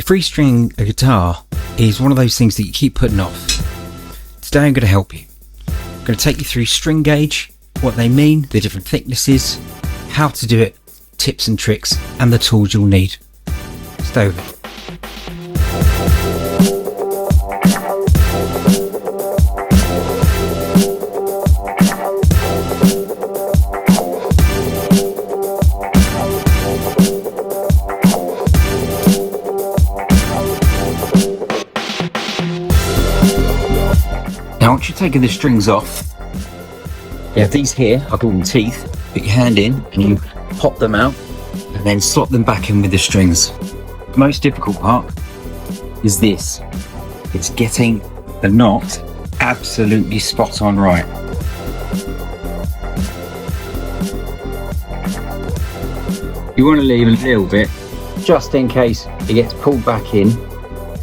Restringing a guitar is one of those things that you keep putting off. Today I'm going to help you. I'm going to take you through string gauge, what they mean, the different thicknesses, how to do it, tips and tricks, and the tools you'll need. Stay with it. Now once you've taken the strings off, you have these here, I call them teeth. Put your hand in and you pop them out and then slot them back in with the strings. The most difficult part is this. It's getting the knot absolutely spot on right. You want to leave a little bit just in case it gets pulled back in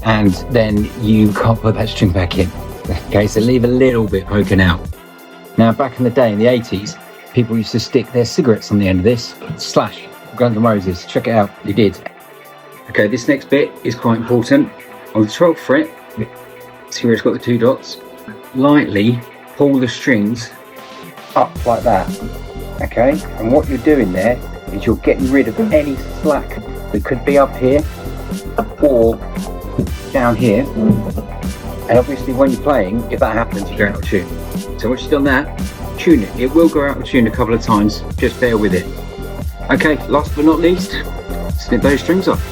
and then you can't put that string back in. Okay, so leave a little bit poking out. Now, back in the day, in the 80s, people used to stick their cigarettes on the end of this. Slash, Guns N' Roses, check it out, you did. Okay, this next bit is quite important. On the 12th fret, see where it's got the two dots? Lightly pull the strings up like that, okay? And what you're doing there is you're getting rid of any slack that could be up here or down here. And obviously when you're playing, if that happens, you go out of tune. So once you've done that, tune it. It will go out of tune a couple of times, just bear with it. Okay, last but not least, snip those strings off.